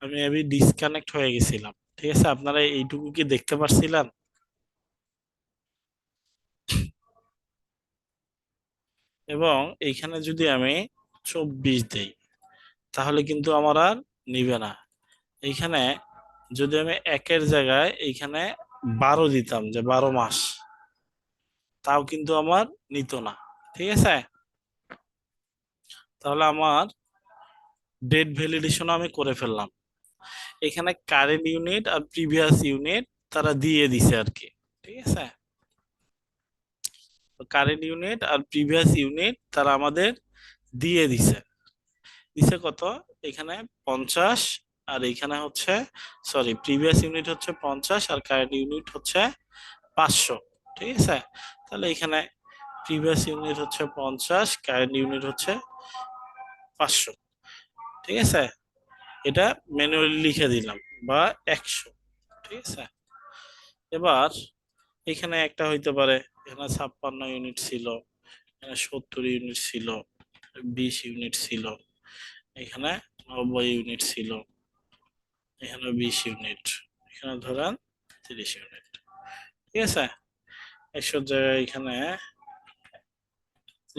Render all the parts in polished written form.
আমি ডিসকানেক্ট হয়ে গেছিলাম। ঠিক আছে, আপনারা এইটুকু কি দেখতে পারছিলেন? এবং এইখানে যদি আমি 24 দেই তাহলে কিন্তু আমার আর নিবে না। এইখানে যদি আমি একের জায়গায় এইখানে 12 দিতাম, যে 12 মাস, তাও কিন্তু আমার নিত না। ঠিক আছে, তাহলে আমার ডেট ভ্যালিডেশন আমি করে ফেললাম। এখানে কারেন্ট ইউনিট আর প্রিভিয়াস ইউনিট তারা দিয়ে দিছে আর কি। ঠিক আছে, কারেন্ট ইউনিট আর প্রিভিয়াস ইউনিট তারা আমাদের দিয়ে দিছে। দিছে কত? এখানে 50, আর এখানে হচ্ছে, সরি, প্রিভিয়াস ইউনিট হচ্ছে 50 আর কারেন্ট ইউনিট হচ্ছে 500। ঠিক আছে, তাহলে এখানে প্রিভিয়াস ইউনিট হচ্ছে 50, কারেন্ট ইউনিট হচ্ছে 500। ঠিক আছে, এটা ম্যানুয়ালি লিখে দিলাম, বা 100। ঠিক আছে, এবার এখানে একটা হইতে পারে, এখানে 56 ইউনিট ছিল, এখানে 70 ইউনিট ছিল, 20 ইউনিট ছিল, এখানে 90 ইউনিট ছিল, এখানে 20 ইউনিট, এখানে ধরেন 30 ইউনিট। ঠিক আছে, 100 জায়গায় এখানে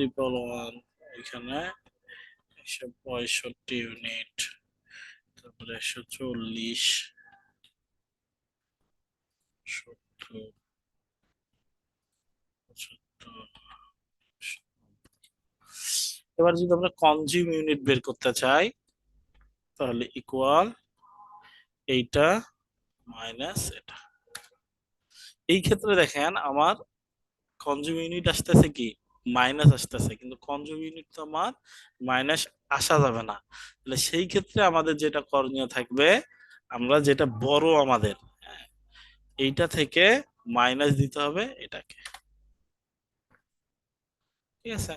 111, এখানে 165 ইউনিট, তারপরে 140, 70, 75। এবার যদি আমরা কনজিউম ইউনিট বের করতে চাই, তাহলে ইকুয়াল এইটা মাইনাস এটা। এই ক্ষেত্রে দেখেন আমার কনজিউম ইউনিট আসতেছে কি, মাইনাস আসতেছে, কিন্তু কনজিউম ইউনিট তো আমার মাইনাস আসা যাবে না। তাহলে সেই ক্ষেত্রে আমাদের যেটা করণীয় থাকবে, আমরা যেটা বড় আমাদের, হ্যাঁ, এইটা থেকে মাইনাস দিতে হবে এটাকে। ঠিক আছে,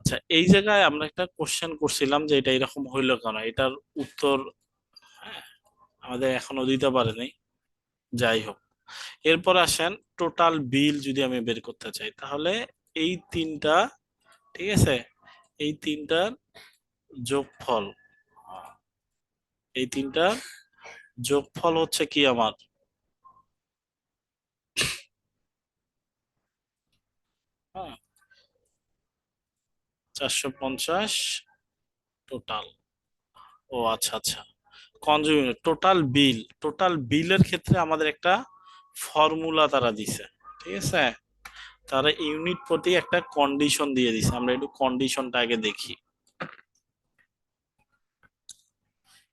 আচ্ছা, এই জায়গায় আমরা একটা কোশ্চেন করছিলাম যে এটা এরকম হইলো কেন, এটার উত্তর, হ্যাঁ, আমাদের এখনো দিতে পারেনি। যাই হোক, এরপর আসেন টোটাল বিল যদি আমি বের করতে চাই, তাহলে এই তিনটা, ঠিক আছে, এই তিনটার যোগফল, এই তিনটার যোগফল হচ্ছে কি আমার, 450 টোটাল। ও আচ্ছা আচ্ছা, কনজিউম টোটাল বিল, টোটাল বিলের ক্ষেত্রে আমাদের একটা ফর্মুলা তারা দিছে। ঠিক আছে, তারা ইউনিট প্রতি একটা কন্ডিশন দিয়ে দিছে, আমরা একটু কন্ডিশনটা আগে দেখি।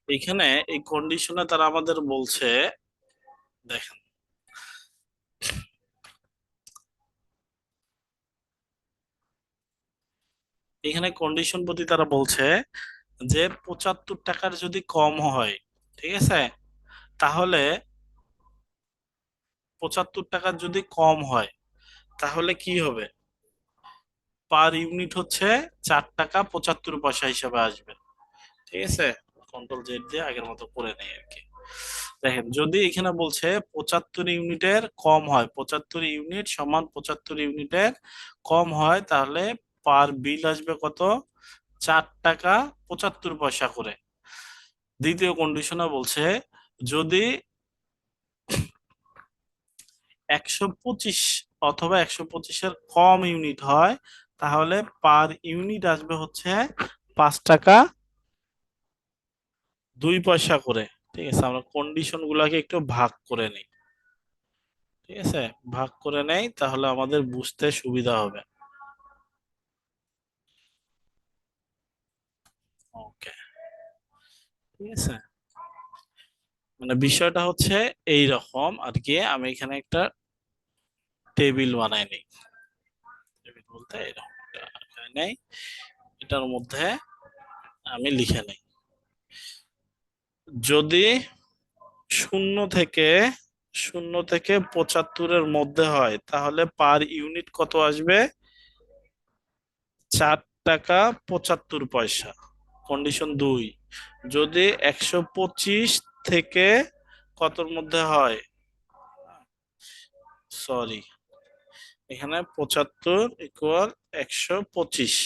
এখানে এই কন্ডিশনে তারা আমাদের বলছে, দেখেন, এখানে কন্ডিশন প্রতি তারা বলছে যে 75 টাকার যদি কম হয়, ঠিক আছে, তাহলে 75 টাকার যদি কম হয় তাহলে কি হবে, পার ইউনিট হচ্ছে 4 টাকা 75 পয়সা হিসেবে আসবে। ঠিক আছে, কন্ট্রোল জেড দিয়ে আগের মতো করে নেই আর কি। দেখেন, যদি এখানে বলছে 75 ইউনিটের কম হয়, 75 ইউনিট সমান 75 ইউনিটের কম হয়, তাহলে পার বিল আসবে কত, 4 টাকা 75 পয়সা করে। দ্বিতীয় কন্ডিশনে বলছে যদি 125 অথবা 125-এর কম ইউনিট হয়, তাহলে পার ইউনিট আসবে হচ্ছে 5 টাকা 2 পয়সা করে। ঠিক আছে, আমরা কন্ডিশন গুলাকে একটু ভাগ করে নিই। ঠিক আছে, ভাগ করে নেই, তাহলে আমাদের বুঝতে সুবিধা হবে। ওকে, ঠিক আছে, মানে বিষয়টা হচ্ছে এই রকম আর কি। আমি এখানে একটা টেবিল বানাই নিই, টেবিল বলতে এরকম একটা আকারে নেই, এটার মধ্যে আমি লিখে নেই, যদি শূন্য থেকে 75-এর মধ্যে হয় তাহলে পার ইউনিট কত আসবে, 4 টাকা 75 পয়সা। কন্ডিশন 2, যদি 125 থেকে কতর মধ্যে হয়, সরি, এখানে 75 ইকুয়াল 125,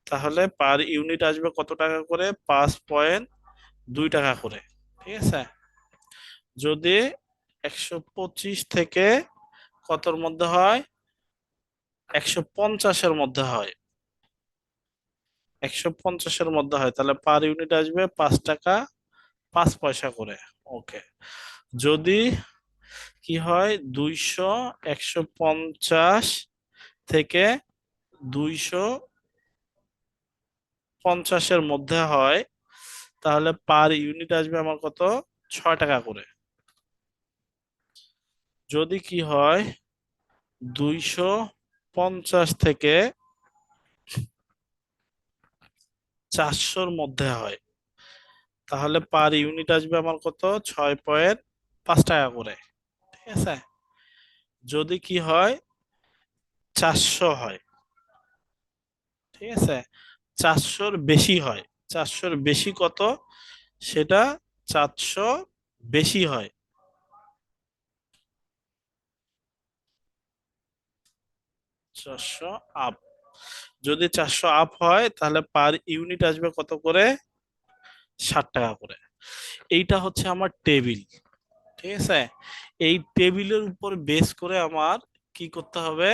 তাহলে পার ইউনিট আসবে কত টাকা করে? 5.2 টাকা করে। ঠিক আছে। যদি 125 থেকে কতর মধ্যে হয়? 150-এর মধ্যে হয়। 150-এর মধ্যে হয়, তাহলে পার ইউনিট আসবে 5 টাকা 5 পয়সা করে। ওকে। যদি কি হয়, 150 থেকে 250-এর মধ্যে হয়, তাহলে পার ইউনিট আসবে আমার কত? 6 টাকা করে। যদি কি হয়, 250 থেকে 400-র মধ্যে হয়, তাহলে পার ইউনিট আসবে আমার কত? 6.5 টাকা করে। ঠিক আছে। যদি কি হয়, 400 হয়, ঠিক আছে, 400-র বেশি হয়, 400-র বেশি কত সেটা? 400 বেশি হয়, 400 আপ। যদি 400 আপ হয়, তাহলে পার ইউনিট আসবে কত করে? 60 টাকা করে। এইটা হচ্ছে আমার টেবিল। ঠিক আছে। এই টেবিলের উপর বেস করে আমার কি করতে হবে?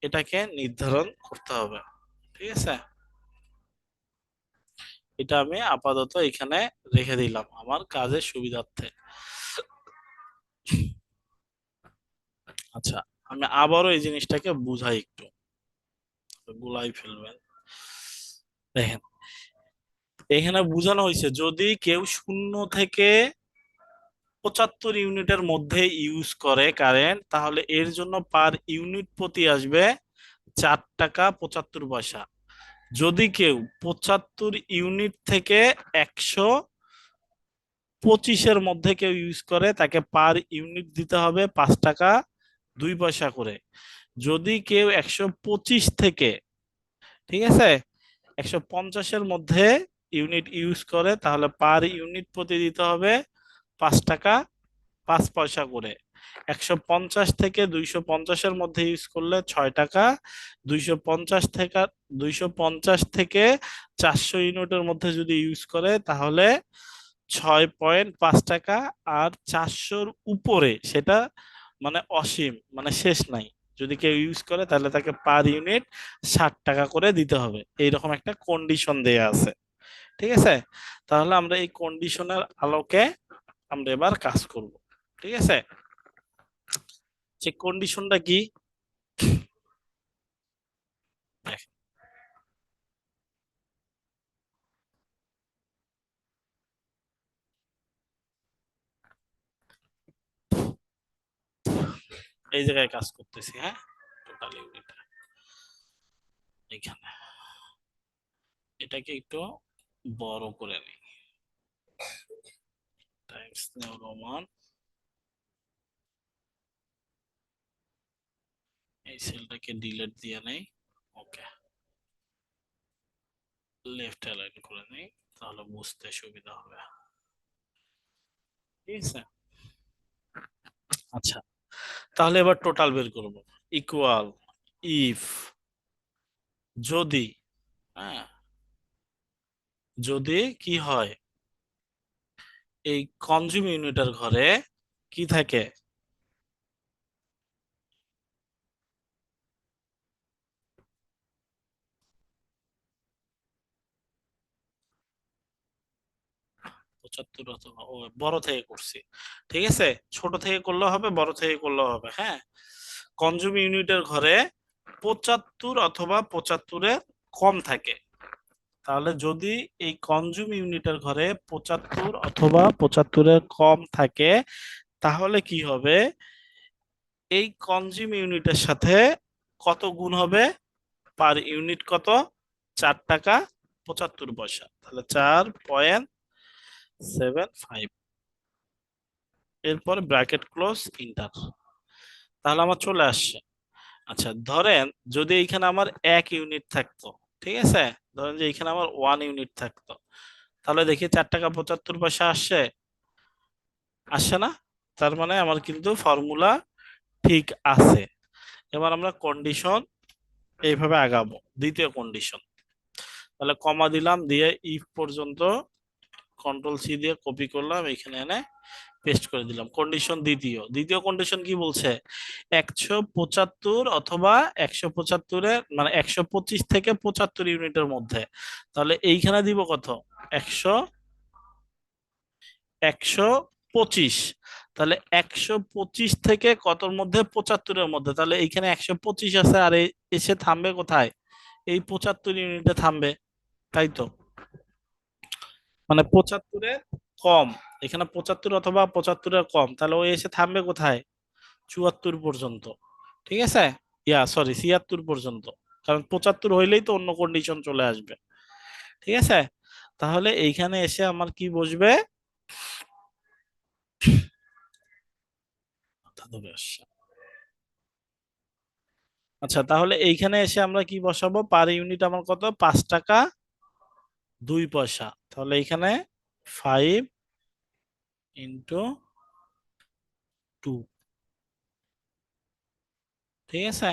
এটাকে নির্ধারণ করতে হবে। ঠিক আছে। এটা আমি আপাতত এখানে রেখে দিলাম আমার কাজের সুবিধার্থে। আচ্ছা, আমি আবারও এই জিনিসটাকে বুঝাই একটু, গুলাই ফেলবেন। দেখেন, এখানে বোঝানো হয়েছে যদি কেউ 0 থেকে 75 ইউনিটের মধ্যে ইউজ করে কারেন্ট, তাহলে এর জন্য পার ইউনিট প্রতি আসবে 4 টাকা 75 পয়সা। যদি কেউ 75 ইউনিট থেকে 125-এর মধ্যে কেউ ইউজ করে, তাকে পার ইউনিট দিতে হবে 5 টাকা 2 পয়সা করে। যদি কেউ 125 থেকে, ঠিক আছে, 150-এর মধ্যে ইউনিট ইউজ করে, তাহলে পার ইউনিট প্রতি দিতে হবে 5 টাকা 5 পয়সা করে। 150 থেকে 250-এর মধ্যে ইউজ করলে 6 টাকা। 250 থেকে 400 ইউনিটের মধ্যে যদি ইউজ করে, তাহলে 6.5 টাকা। আর 400-র উপরে সেটা মানে অসীম, মানে শেষ নাই, যদি কেউ ইউজ করে, তাহলে তাকে পার ইউনিট 60 টাকা করে দিতে হবে। এইরকম একটা কন্ডিশন দেয়া আছে। ঠিক আছে। তাহলে আমরা এই কন্ডিশনের আলোকে আমরা এবার কাজ করব। ঠিক আছে। যে কন্ডিশনটা কি? দেখেন, এই জায়গায় কাজ করতেছি, হ্যাঁ, টোটাল ইউনিট এখানে। এটাকে একটু বড় করে নিই। টাইমস নিউ রোমান, এই সেলটাকে ডিলিট দিয়ে নেই। ওকে, লেফট অ্যালাইন করে নেই, তাহলে বুঝতে সুবিধা হবে। ঠিক আছে। আচ্ছা, তাহলে এবার টোটাল বের করব। ইকুয়াল ইফ, যদি, হ্যাঁ, যদি কি হয়, এই কনজিউম ইউনিটের ঘরে কি থাকে? 75 অথবা, ও বড় থেকে করছি, ঠিক আছে, ছোট থেকে করলেও হবে, বড় থেকে করলেও হবে, হ্যাঁ। কনজিউম ইউনিটের ঘরে 75 অথবা 75-এর কম থাকে। তাহলে যদি এই কনজিউম ইউনিটের ঘরে 75 অথবা 75-এর কম থাকে, তাহলে কি হবে? এই কনজিউম ইউনিটের সাথে কত গুণ হবে? পার ইউনিট কত? 4 টাকা 75 পয়সা। তাহলে 4.75, এরপর ব্র্যাকেট ক্লোজ, ইন্টার। তাহলে আমার চলে আসছে। আচ্ছা, ধরেন যদি এইখানে আমার 1 ইউনিট থাকতো, ঠিক আছে, ধরেন যে এইখানে আমার 1 ইউনিট থাকতো, তাহলে দেখি 4 টাকা 75 পয়সা আসছে, আসছে না? তার মানে আমার কিন্তু ফর্মুলা ঠিক আছে। এবার আমরা কন্ডিশন এইভাবে আগাবো। দ্বিতীয় কন্ডিশন, তাহলে কমা দিলাম, দিয়ে ইফ পর্যন্ত কন্ট্রোল সি দিয়ে কপি করলাম, এখানে এনে পেস্ট করে দিলাম। কন্ডিশন দ্বিতীয়, দ্বিতীয় কন্ডিশন কি বলছে, 175 অথবা 175-এর মানে 125 থেকে 75 ইউনিটের মধ্যে। তাহলে এইখানে দিব কত, 100 125। তাহলে 125 থেকে কতর মধ্যে, 75-এর মধ্যে। তাহলে এইখানে 125 আছে, আর এসে থামবে কোথায়, এই 75 ইউনিটে থামবে, তাই তো? মানে 75-এর কম, এখানে 75 অথবা 75-এর কম, তাহলে ও এসে থামবে কোথায়, 74 পর্যন্ত। ঠিক আছে, ইয়া সরি 76 পর্যন্ত, কারণ 75 হইলেই তো অন্য কন্ডিশন চলে আসবে। ঠিক আছে, তাহলে এইখানে এসে আমার কি বসবে, মাথা ধরে আসছে। আচ্ছা, তাহলে এইখানে এসে আমরা কি বসাবো, পার ইউনিট আমার কত, 5 টাকা 2 পয়সা। তাহলে এইখানে 5 × 2। ঠিক আছে,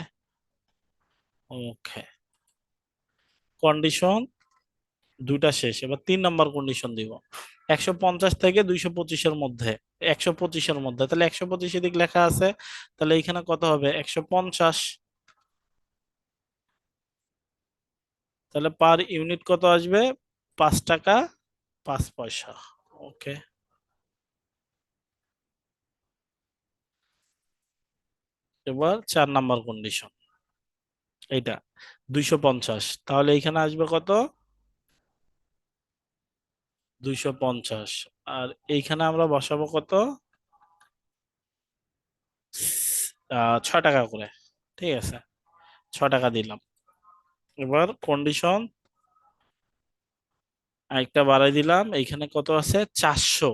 ওকে, কন্ডিশন দুইটা শেষ। এবার 3 নম্বর কন্ডিশন দিব, 150 থেকে 225-এর মধ্যে, 125-এর মধ্যে, তাহলে 125 এদিক লেখা আছে, তাহলে এখানে কত হবে, 150। তাহলে পার ইউনিট কত আসবে, 5 টাকা 5 পয়সা। ওকে, এবার 4 নম্বর কন্ডিশন, এইটা 250, তাহলে এখানে আসবে কত, 250। আর এইখানে আমরা বসাবো কত, 6 টাকা করে। ঠিক আছে, 6 টাকা দিলাম। এবার কন্ডিশন আরেকটা বাড়াই দিলাম, এইখানে কত আছে, 400।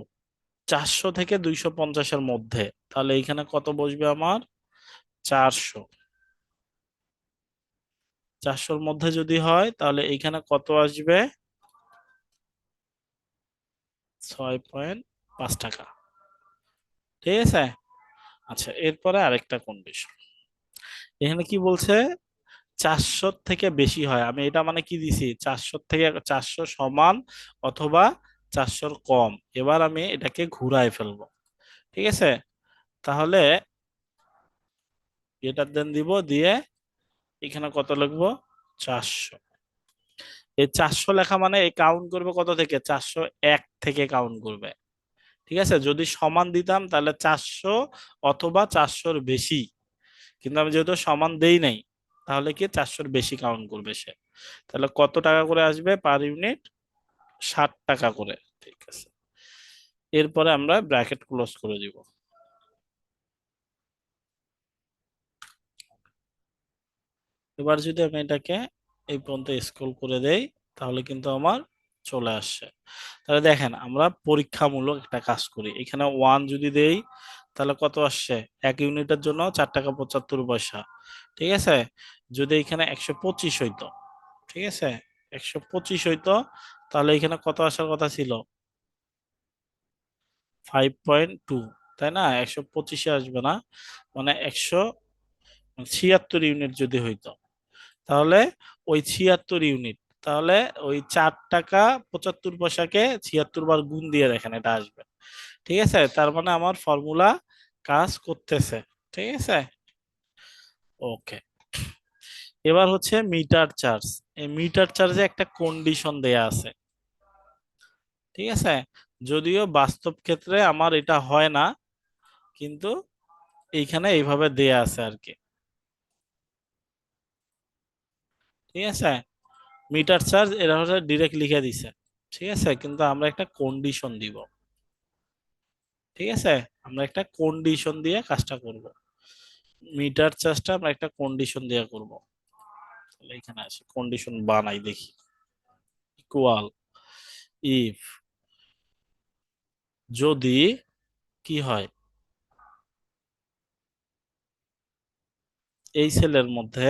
400 থেকে 250-এর মধ্যে, তাহলে এইখানে কত বসবে আমার, 400। 400-র মধ্যে যদি হয়, তাহলে এইখানে কত আসবে, 6.5 টাকা। ঠিক আছে, আচ্ছা, এরপরে আরেকটা কন্ডিশন, এখানে কি বলছে, 400 থেকে বেশি হয়, আমি এটা মানে কি দিছি, 400 থেকে 400 সমান অথবা 400-র কম। এবার আমি এটাকে ঘুরায় ফেলবো। ঠিক আছে, তাহলে এটার দেন দিব, দিয়ে এখানে কত লিখবো, 400। এই 400 লেখা মানে এই কাউন্ট করবে কত থেকে, 401 থেকে কাউন্ট করবে। ঠিক আছে, যদি সমান দিতাম তাহলে 400 অথবা 400-র বেশি, কিন্তু আমি যেহেতু সমান দেই নাই, তাহলে কি 400-র বেশি কাউন্ট করবে সে। তাহলে কত টাকা করে আসবে পার ইউনিট, 60 টাকা করে। ঠিক আছে, এরপরে আমরা ব্র্যাকেট ক্লোজ করে দিব। এবার যদি আমি এটাকে এই পর্যন্ত স্ক্রল করে দেই, তাহলে কিন্তু আমার চলে আসছে। তাহলে দেখেন, আমরা পরীক্ষামূলক একটা কাজ করি, এখানে 1 যদি দেই, তাহলে কত আসছে, 1 ইউনিটের জন্য 4 টাকা 75 পয়সা। ঠিক আছে, যদি এখানে 125 হইতো, ঠিক আছে, 125 হইতো, তাহলে এখানে কত আসার কথা ছিল, 5.2। তাই না, 125-এ আসবে না, মানে 176 ইউনিট যদি হইতো, তাহলে ওই 76 ইউনিট, তাহলে ওই 4 টাকা 75 পয়সাকে 76 বার গুণ দিয়ে দেখেন এটা আসবে। ঠিক আছে, তার মানে আমার ফর্মুলা কাজ করতেছে। ঠিক আছে, ওকে। এবার হচ্ছে মিটার চার্জ, এই মিটার চার্জে একটা কন্ডিশন দেয়া আছে। ঠিক আছে, যদিও বাস্তব ক্ষেত্রে আমার এটা হয় না, কিন্তু এইখানে এইভাবে দেয়া আছে আর কি। ঠিক আছে, মিটার চার্জ এরা হচ্ছে ডিরেক্ট লিখে দিছে। ঠিক আছে, কিন্তু আমরা একটা কন্ডিশন দিব। ঠিক আছে, আমরা একটা কন্ডিশন দিয়ে কাজটা করব। মিটার চার্জটা আমরা একটা কন্ডিশন দিয়ে করব। তাহলে এখানে আছে, কন্ডিশন বানাই দেখি, ইকুয়াল ইফ, যদি কি হয়, এই সেলের মধ্যে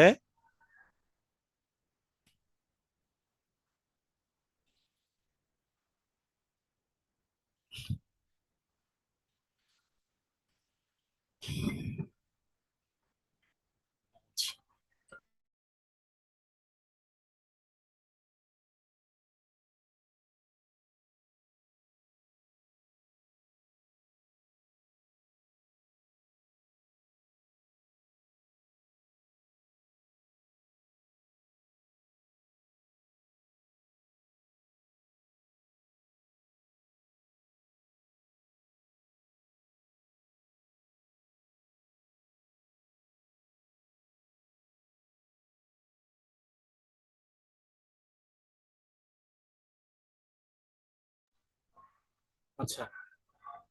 আচ্ছা,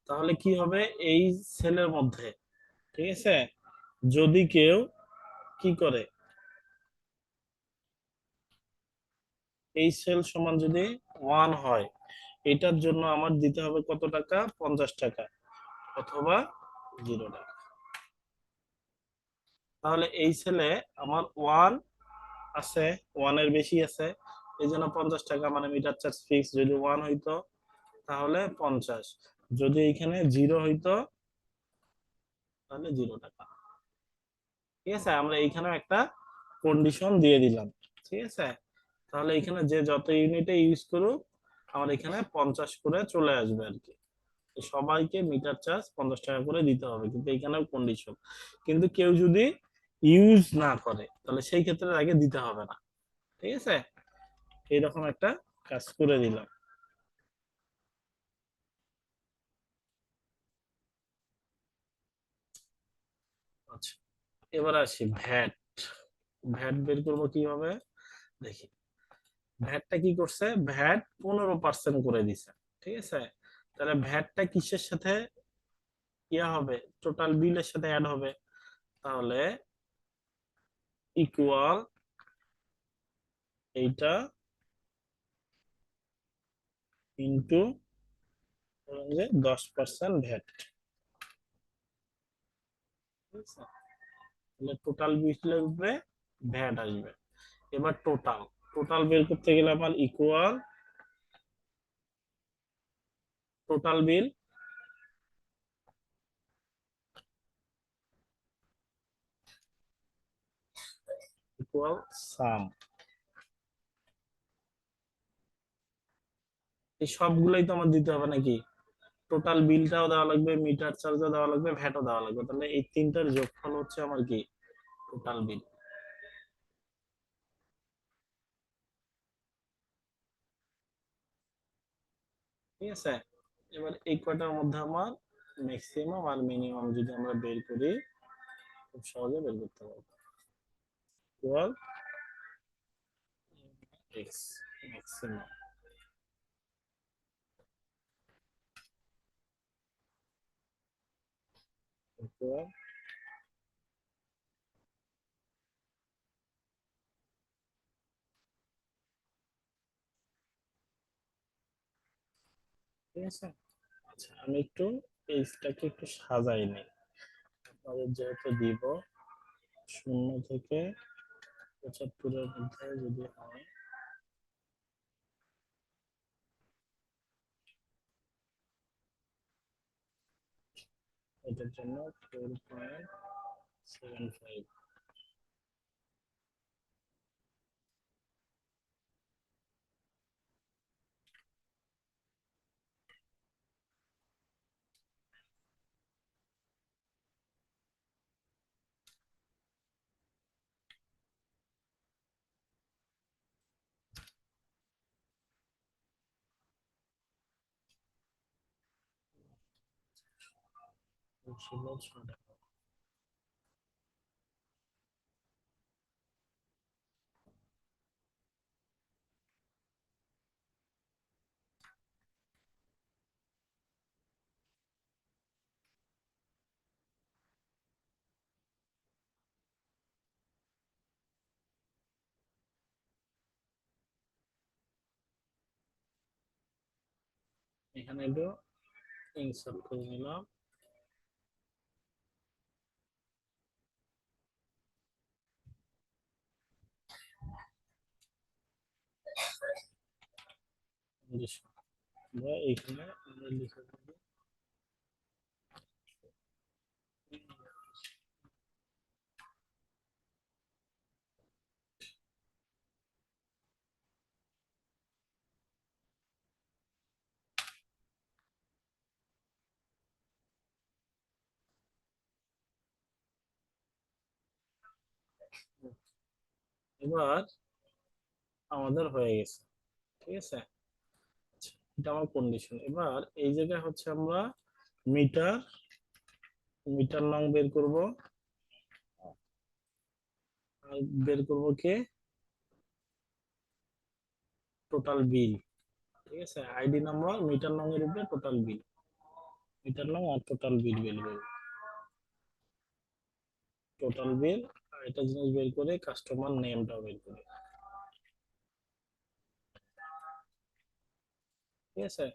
তাহলে কি হবে এই সেলের মধ্যে, ঠিক আছে, যদি কেউ কি করে, এই সেল সমান যদি 1 হয়, এটার জন্য আমার দিতে হবে কত টাকা, 50 টাকা, অথবা 0 টাকা। তাহলে এই সেলে আমার 1 আছে, 1 এর বেশি আছে, এই জন্য 50 টাকা, মানে মিটার চার্জ ফিক্স। যদি 1 হইতো তাহলে 50, যদি এখানে 0 হইতো তাহলে 0 টাকা। ঠিক আছে, আমরা এইখানে একটা কন্ডিশন দিয়ে দিলাম। ঠিক আছে, তাহলে এখানে যে যত ইউনিটে ইউজ করুক আমার এখানে 50 করে চলে আসবে আর কি। তো সবাইকে মিটার চার্জ 50 টাকা করে দিতে হবে, কিন্তু এইখানেও কন্ডিশন, কিন্তু কেউ যদি ইউজ না করে তাহলে সেই ক্ষেত্রে আগে দিতে হবে না। ঠিক আছে, এইরকম একটা কাজ করে দিলাম। আচ্ছা, এবার আসি ভ্যাট। ভ্যাট বের করবো কিভাবে, দেখি। ভ্যাটটা কি করছে, ভ্যাট 15% করে দিছে। ঠিক আছে, তাহলে ভ্যাটটা কিসের সাথে ইয়া হবে, টোটাল বিলের সাথে অ্যাড হবে। তাহলে ইকুয়াল এইটা ইন্টু যে 10% ভ্যাট। ঠিক আছে, তাহলে টোটাল বিলের উপরে ভ্যাট আসবে। এবার টোটাল, টোটাল বের করতে গেলে আমার ইকুয়াল টোটাল বিল ইকুয়াল সাম। এই সবগুলোই তো আমার দিতে হবে নাকি, টোটাল বিলটাও দেওয়া লাগবে, মিটার চার্জও দেওয়া লাগবে, ভ্যাটও দেওয়া লাগবে, তাহলে এই তিনটার যোগফল হচ্ছে আমার কি, টোটাল বিল। ঠিক আছে, এবার এই কয়টার মধ্যে আমার ম্যাক্সিমাম আর মিনিমাম যদি আমরা বের করি, খুব সহজে বের করতে পারবো। ইকুয়াল এক্স ম্যাক্সিমাম ইকুয়াল, ঠিক আছে। আচ্ছা, আমি একটু এইটাকে একটু সাজাই নিই। আপনাদের যেহেতু দিব 0 থেকে 75-এর মধ্যে যদি হয়, এটার জন্য 4.75। ছিল 6 টাকা। এখানে একটু ইনসার্ট করে নিলাম। আমরা এইখানে আমরা লিখে দেবো। এবার আমাদের হয়ে গেছে। ঠিক আছে, আচ্ছা, এটা আমার কন্ডিশন। এবার এই জায়গায় হচ্ছে আমরা মিটার, মিটার নং বের করব, আর বের করব কে, টোটাল বিল। ঠিক আছে, আইডি নাম্বার মিটার নং এর উপরে টোটাল বিল, মিটার নং আর টোটাল বিল বের করবে, টোটাল বিল। আর এটা জিনিস বের করে কাস্টমার নেমটাও বের করে। ঠিক আছে,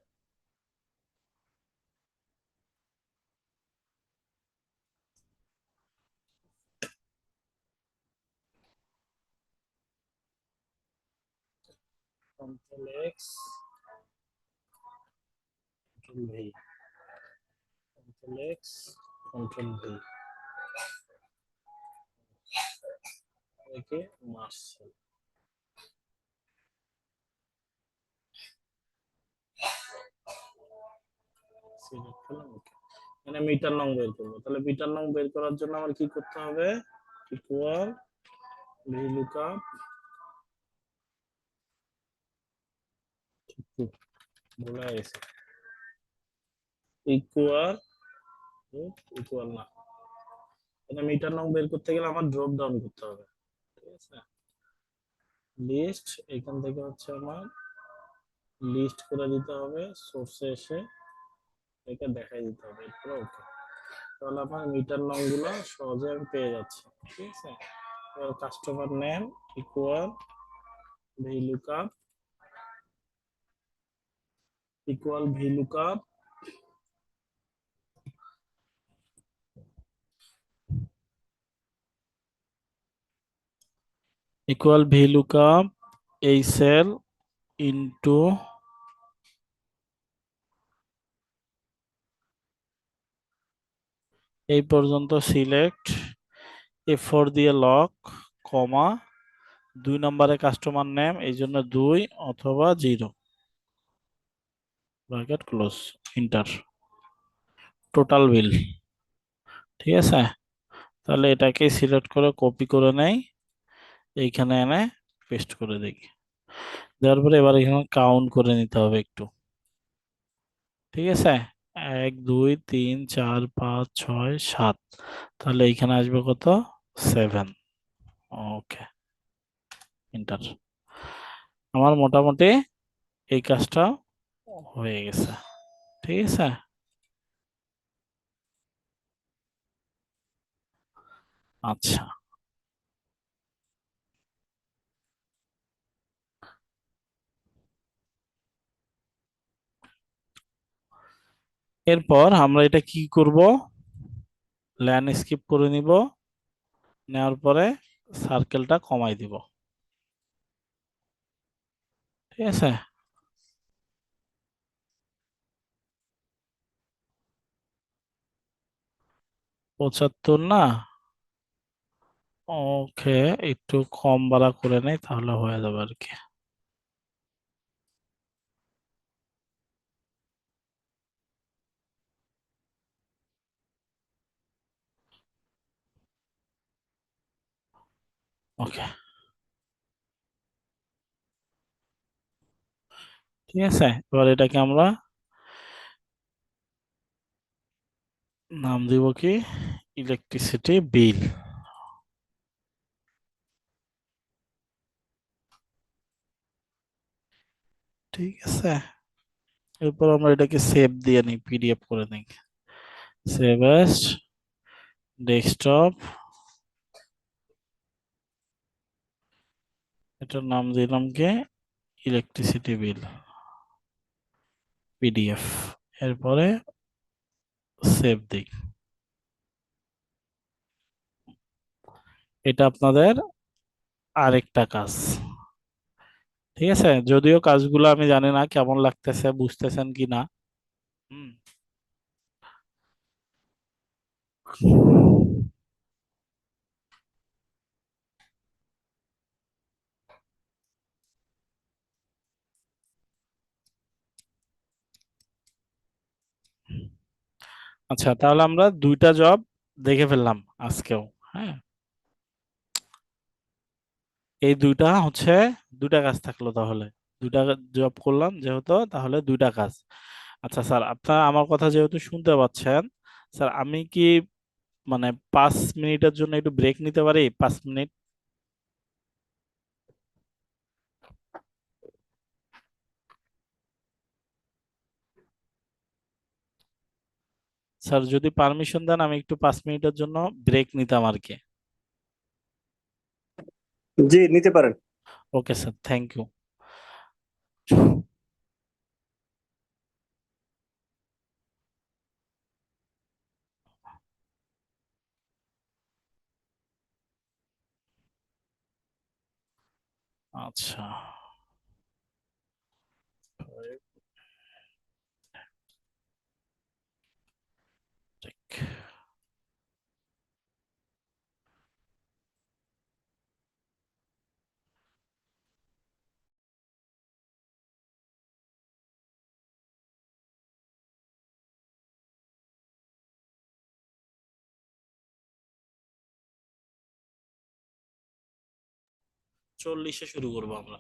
control x, control V, control x, control V, একে মার্শাল। সিলেক্ট করলাম, ওকে। মানে মিটার নং বের করবো, তাহলে মিটার নং বের করার জন্য আমার কি করতে হবে? ইকুয়াল ভিলুকআপ, ভুলে গেছে, ইকুয়াল, ইকুয়াল না, এটা মিটার নং বের করতে গেলে আমার ড্রপ ডাউন করতে হবে। ঠিক আছে, লিস্ট, এখান থেকে হচ্ছে আমার লিস্ট করে দিতে হবে, সোর্সে এসে এটা দেখাই দিতে হবে, এরপরে ওকে। তাহলে আমার মিটার নং গুলো সহজে আমি পেয়ে যাচ্ছি। ঠিক আছে, customer name equal VLOOKUP, equal VLOOKUP, equal VLOOKUP এই সেল ইনটু এই পর্যন্ত সিলেক্ট, F4 দিয়ে লক, কমা, 2 নম্বরে কাস্টমার নেম, এই জন্য 2 অথবা 0, bracket close, inter, total bill. ঠিক আছে, তাহলে এটাকে সিলেক্ট করে কপি করে নেই, এইখানে এনে পেস্ট করে দেখি, দেওয়ার পরে এবার এখানে কাউন্ট করে নিতে হবে একটু। ঠিক আছে, 1 2 3 4 5 6 7, তাহলে এইখানে আসবে কত? 7। ওকে, ইন্টার। আমার মোটামুটি এই কাজটা হয়ে গেছে। ঠিক আছে, আচ্ছা, এরপর আমরা এটা কি করব? ল্যান্ডস্কেপ করে নিব, নেওয়ার পরে সার্কেলটা কমাই দিব। ঠিক আছে, 75 না, ওকে, একটু কম বাড়া করে নেই তাহলে হয়ে যাবে আর কি। ওকে, ঠিক আছে, এবার এটাকে আমরা নাম দিব কি? Electricity bill. ঠিক আছে, এরপর আমরা এটাকে সেভ দিয়ে নিই, পিডিএফ করে নিই, সেভ অ্যাজ ডেস্কটপ, এটার নাম দিলাম কি? ইলেকট্রিসিটি বিল পিডিএফ, এরপরে সেভ দিই। এটা আপনাদের আরেকটা কাজ। ঠিক আছে, যদিও কাজগুলো আমি জানি না কেমন লাগতেছে, বুঝতেছেন কি না। হুম, আচ্ছা, তাহলে আমরা 2টা জব দেখে ফেললাম আজকেও। হ্যাঁ, এই 2টা হচ্ছে 2টা কাজ থাকলো, তাহলে 2টা জব করলাম যেহেতু, তাহলে 2টা কাজ। আচ্ছা স্যার, আপনারা আমার কথা যেহেতু শুনতে পাচ্ছেন, স্যার আমি কি মানে 5 মিনিটের জন্য একটু ব্রেক নিতে পারি? 5 মিনিট। স্যার যদি পারমিশন দেন আমি একটু 5 মিনিটের জন্য ব্রেক নিতাম আর কি। জি, নিতে পারেন। Okay sir, thank you. আচ্ছা। চল্লিশে শুরু করবো আমরা।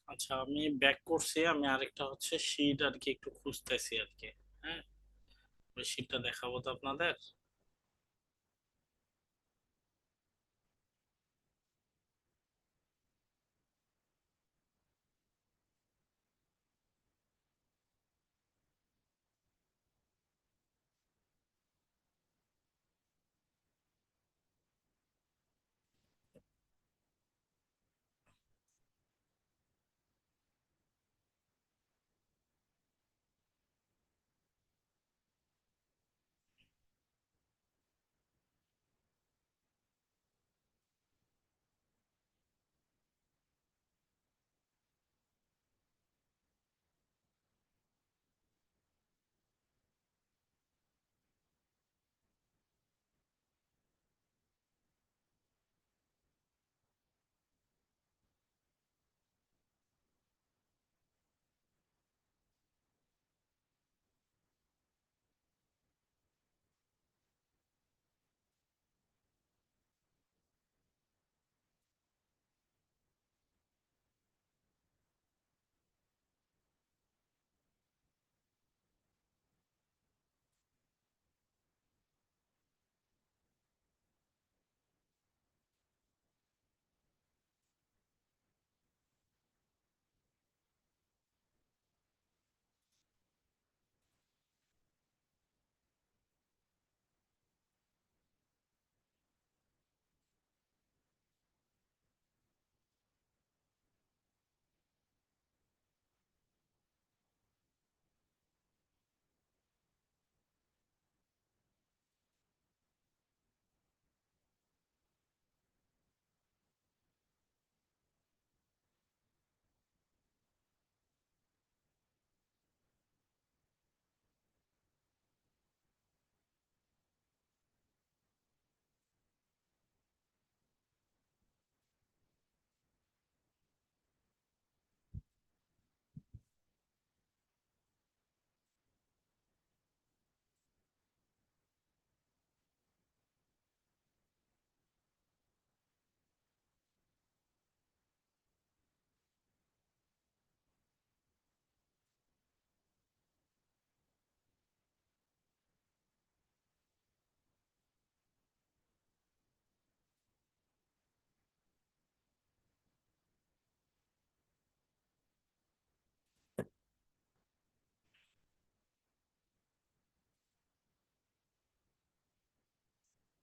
আচ্ছা, আমি ব্যাক করছি, আমি আরেকটা হচ্ছে শীট আর কি একটু খুঁজতেছি আর কি। হ্যাঁ, ওই শীটটা দেখাবো তো আপনাদের।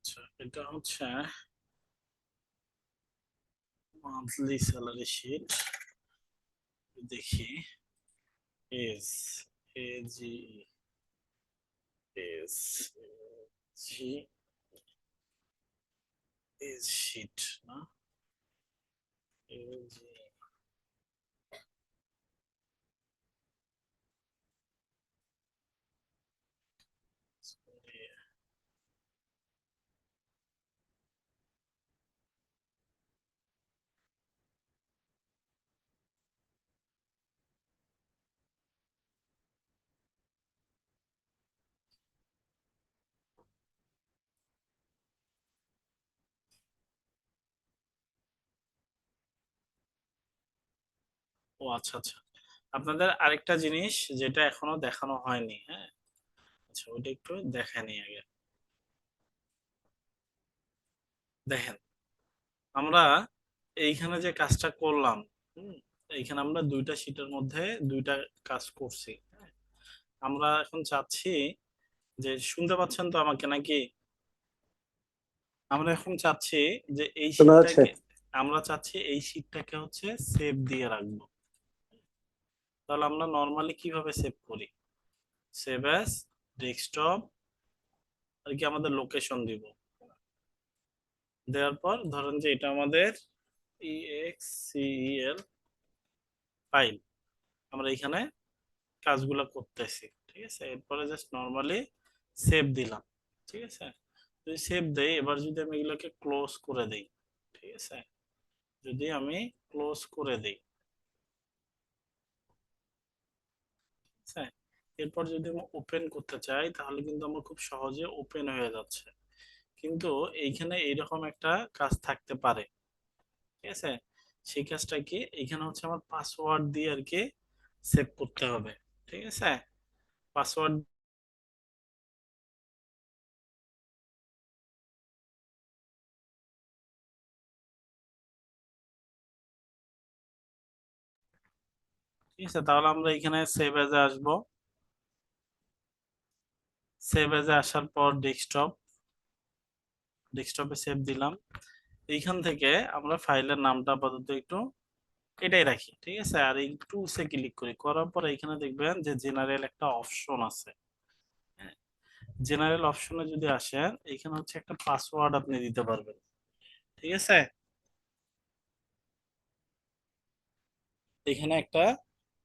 আচ্ছা, এটা হচ্ছে মান্থলি স্যালারি শিট। দেখি, এস, এ জি, এস, জি, এস শিট না, এ জি। ও আচ্ছা আচ্ছা, আপনাদের আরেকটা জিনিস যেটা এখনো দেখানো হয়নি, হ্যাঁ, আচ্ছা ওটা একটু দেখে নিই আগে। দেখেন, আমরা এইখানে যে কাজটা করলাম, হুম, এইখানে আমরা দুইটা শীটের মধ্যে দুইটা কাজ করছি, হ্যাঁ? আমরা এখন চাচ্ছি যে, শুনতে পাচ্ছেন তো আমাকে নাকি? আমরা এখন চাচ্ছি যে এই শোনা যাচ্ছে? শীটটাকে, আমরা চাচ্ছি এই শীটটাকে হচ্ছে সেভ দিয়ে রাখবো। তাহলে আমরা নর্মালি কিভাবে সেভ করি? সেভ অ্যাজ, ডেস্কটপ, আর কি আমাদের লোকেশন দিব। দেওয়ার পর ধরেন যে এটা আমাদের EXCEL ফাইল, আমরা এখানে কাজগুলো করতেছি, ঠিক আছে? এরপরে জাস্ট নর্মালি সেভ দিলাম, ঠিক আছে? যদি সেভ দেই, এবার যদি আমি এগুলোকে ক্লোজ করে দেই, ঠিক আছে? যদি আমি ক্লোজ করে দেই, ঠিক আছে? এরপর যদি আমি ওপেন করতে চাই, তাহলে কিন্তু আমার খুব সহজে ওপেন হয়ে যাচ্ছে। কিন্তু এইখানে এইরকম একটা কাজ থাকতে পারে, ঠিক আছে? সেই কাজটা কি, এখানে হচ্ছে আমার পাসওয়ার্ড দিয়ে আর কি সেভ করতে হবে। ঠিক আছে, পাসওয়ার্ড। ঠিক আছে, তাহলে আমরা এখানে সেভ এজে আসবো। সেভ এজে আসার পর ডেস্কটপে সেভ দিলাম। এইখান থেকে আমরা ফাইলের নামটা আপাতত একটু এটাই রাখি। ঠিক আছে, আর এই টুলসে ক্লিক করি, করার পর এখানে দেখবেন যে জেনারেল একটা অপশন আছে। জেনারেল অপশনে যদি আসেন, এখানে হচ্ছে একটা পাসওয়ার্ড আপনি দিতে পারবেন। ঠিক আছে, এখানে একটা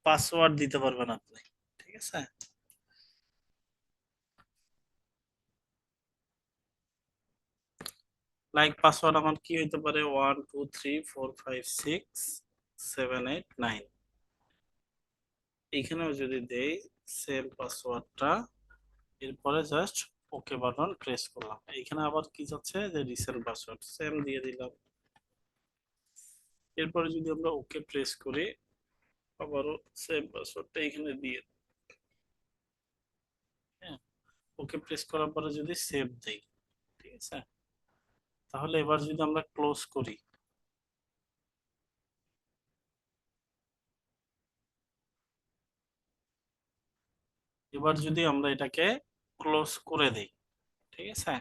পাসওয়ার্ড দিতে পারবেন আপনি। ঠিক আছে, লাইক পাসওয়ার্ড আমার কি হইতে পারে, 1 2 3 4 5 6 7 8 9। এইখানেও যদি দেই সেম পাসওয়ার্ডটা, এরপরে জাস্ট ওকে বাটন প্রেস করলাম। এইখানে আবার কি যাচ্ছে যে রিসেন্ট পাসওয়ার্ড সেম দিয়ে দিলাম। এরপরে যদি আমরা ওকে প্রেস করি, আবারও সেম পাসওয়ার্ডটা এখানে দিয়ে, হ্যাঁ, ওকে প্রেস করার পরে যদি সেভ দেই, ঠিক আছে, তাহলে এবার যদি আমরা ক্লোজ করি, এবার যদি আমরা এটাকে ক্লোজ করে দেই, ঠিক আছে,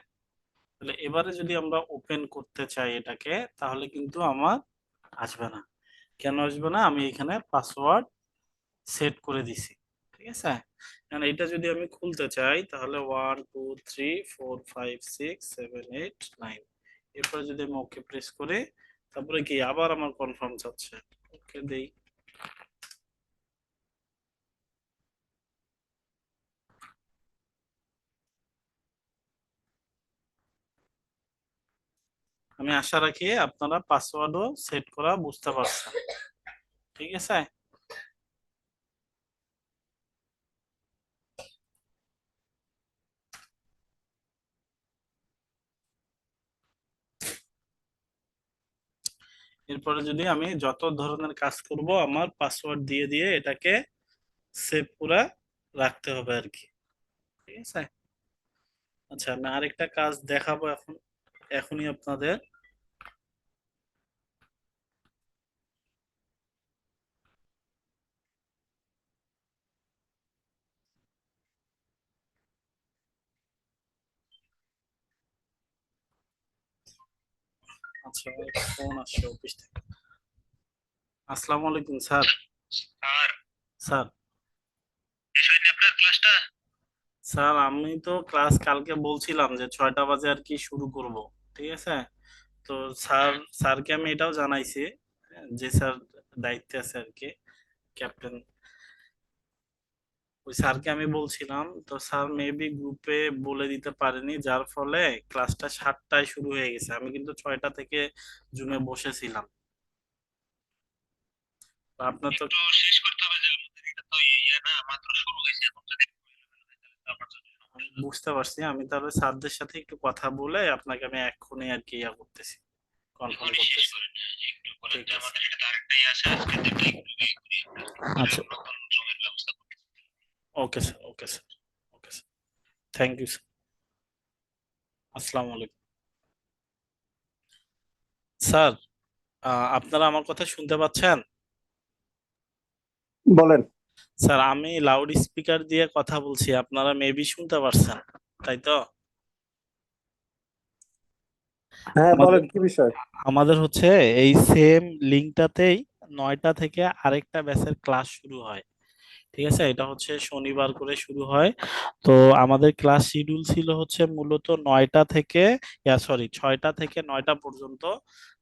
তাহলে এবারে যদি আমরা ওপেন করতে চাই এটাকে, তাহলে কিন্তু আমার আসবে না। কেন আসবে না, আমি এখানে পাসওয়ার্ড সেট করে দিছি। ঠিক আছে, এখন এটা যদি আমি খুলতে চাই, তাহলে 1 2 3 4 5 6 7 8 9, এরপরে যদি আমি ওকে প্রেস করি, তারপরে কি আবার আমার কনফার্ম চাচ্ছে, ওকে দেই। আমি আশা রাখি আপনারা পাসওয়ার্ডও সেট করা বুঝতে পারছেন। ঠিক আছে, এরপরে যদি আমি যত ধরনের কাজ করব, আমার পাসওয়ার্ড দিয়ে দিয়ে এটাকে সেভ করে রাখতে হবে আর কি। ঠিক আছে, আচ্ছা আমি আরেকটা কাজ দেখাবো এখন, এখনই আপনাদের। আচ্ছা, ফোন আসছে অফিস থেকে। আসসালামু আলাইকুম স্যার। আর স্যার, শেষ হয়নি আপনার ক্লাসটা? স্যার আমি তো ক্লাস কালকে বলছিলাম যে 6টা বাজে আর কি শুরু করব। ঠিক আছে, তো স্যার, স্যারকে আমি এটাও জানাইছি, যে স্যার দায়িত্বে আছে আর কি, ক্যাপ্টেন, ওই স্যারকে আমি বলছিলাম, তো স্যার মেবি গ্রুপে বলে দিতে পারেনি, যার ফলে ক্লাসটা 7টায় শুরু হয়ে গেছে। আমি কিন্তু 6টা থেকে জুমে বসেছিলাম। তো আপনার তো একটু শেষ করতে হবে যে মধ্যে, এটা তো ইয়ে না, মাত্র শুরু হয়েছে, এখন যদি একটু এলোমেলো হয়ে যায় তাহলে আমার জন্য আমি সমস্যা। বুঝতে পারছি, আমি তাহলে স্যারদের সাথে একটু কথা বলে আপনাকে আমি এক্ষুনি আর কি ইয়া করতেছি, কনফার্ম এখনই শেষ করতেছি। করেন, একটু করেন ঠিক যে আছে, আমাদের এটাতে আরেকটা ইয়ে আছে, আজকে থেকে একটু ইয়ে করি আমরা, তাহলে আচ্ছা, নতুন জমের ব্যবস্থা করি। Okay sir, okay sir, okay sir, thank you sir. আসসালামু আলাইকুম স্যার। আপনারা আমার কথা শুনতে পাচ্ছেন? বলেন। স্যার আমি লাউড স্পিকার দিয়ে কথা বলছি, আপনারা মেবি শুনতে পারছেন, তাই তো? হ্যাঁ, আমাদের বলেন কি বিষয়? আমাদের হচ্ছে এই সেম লিঙ্কটাতেই 9টা থেকে আরেকটা ব্যাচের ক্লাস শুরু হয়। ঠিক আছে, এটা হচ্ছে শনিবার করে শুরু হয়। তো আমাদের ক্লাস শিডিউল ছিল হচ্ছে মূলত 9টা থেকে, 6টা থেকে 9টা পর্যন্ত,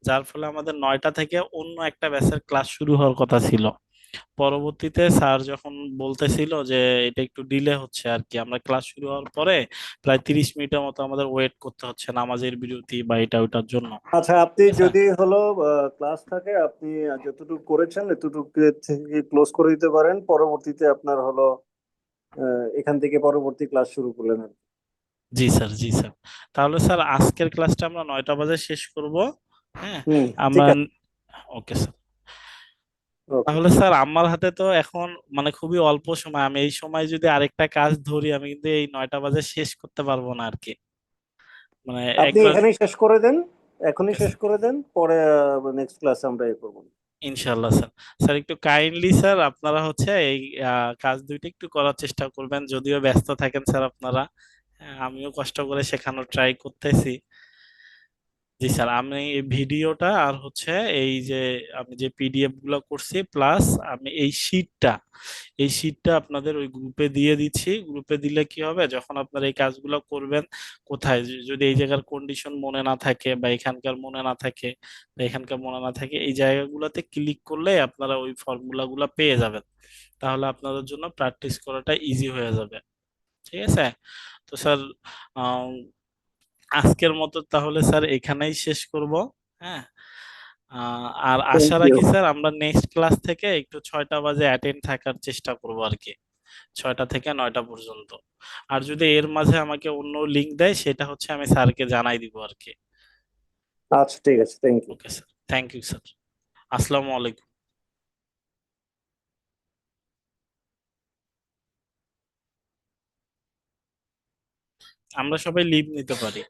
যার ফলে আমাদের 9টা থেকে অন্য একটা ব্যাচের ক্লাস শুরু হওয়ার কথা ছিল। পরবর্তীতে স্যার যখন বলতেছিল যে এটা একটু ডিলে হচ্ছে আর কি, আমরা ক্লাস শুরু হওয়ার পরে প্রায় 30 মিনিটের মতো আমাদের ওয়েট করতে হচ্ছে নামাজের বিরতি বা এটা ওইটার জন্য। আচ্ছা, আপনি ঠিক আছে, যদি হলো ক্লাস থাকে, আপনি যতটুকু করেছেন এতটুকু থেকে ক্লোজ করে দিতে পারেন, পরবর্তীতে আপনার হলো এখান থেকে পরবর্তী ক্লাস শুরু করলেন আর কি। জি স্যার, জি স্যার। তাহলে স্যার আজকের ক্লাসটা আমরা 9টা বাজে শেষ করব। হ্যাঁ, হুম, ঠিক আমরা, আছে। Okay sir. ওকে। তাহলে স্যার আমার হাতে তো এখন মানে খুবই অল্প সময়, আমি এই সময় যদি আরেকটা কাজ ধরি আমি কিন্তু এই 9টা বাজে শেষ করতে পারবো না আর কি, মানে আপনি একবার। এখানেই শেষ করে দেন, এখনই ওকে শেষ করে দেন, পরে নেক্সট ক্লাসে আমরা এ করবো। ইনশাল্লাহ স্যার। স্যার একটু কাইন্ডলি স্যার আপনারা হচ্ছে এই কাজ দুইটা একটু করার চেষ্টা করবেন, যদিও ব্যস্ত থাকেন স্যার আপনারা। আমিও কষ্ট করে শেখানোর ট্রাই করতেছি। জি স্যার, আমি এই ভিডিওটা আর হচ্ছে এই যে আমি যে পিডিএফ গুলো করছি প্লাস আমি এই শীটটা আপনাদের ওই গ্রুপে দিয়ে দিচ্ছি। গ্রুপে দিলে কি হবে, যখন আপনারা এই কাজগুলো করবেন, কোথায় যদি এই জায়গার কন্ডিশন মনে না থাকে বা এখানকার মনে না থাকে বা এখানকার মনে না থাকে, এই জায়গাগুলোতে ক্লিক করলে আপনারা ওই ফর্মুলা গুলা পেয়ে যাবেন। তাহলে আপনাদের জন্য প্র্যাকটিস করাটা ইজি হয়ে যাবে। ঠিক আছে। তো স্যার, আজকের মতো তাহলে স্যার এখানেই শেষ করব। হ্যাঁ। আর থ্যাংক আশা ইউ। রাখি স্যার আমরা নেক্সট ক্লাস থেকে একটু 6টা বাজে অ্যাটেন্ড থাকার চেষ্টা করব আর কি, 6টা থেকে 9টা পর্যন্ত। আর যদি এর মাঝে আমাকে অন্য লিংক দেয় সেটা হচ্ছে আমি স্যারকে জানাই দিব আর কি। আচ্ছা, ঠিক আছে, thank you. Okay sir, thank you sir. আসসালামু আলাইকুম। আমরা সবাই লিভ নিতে পারি।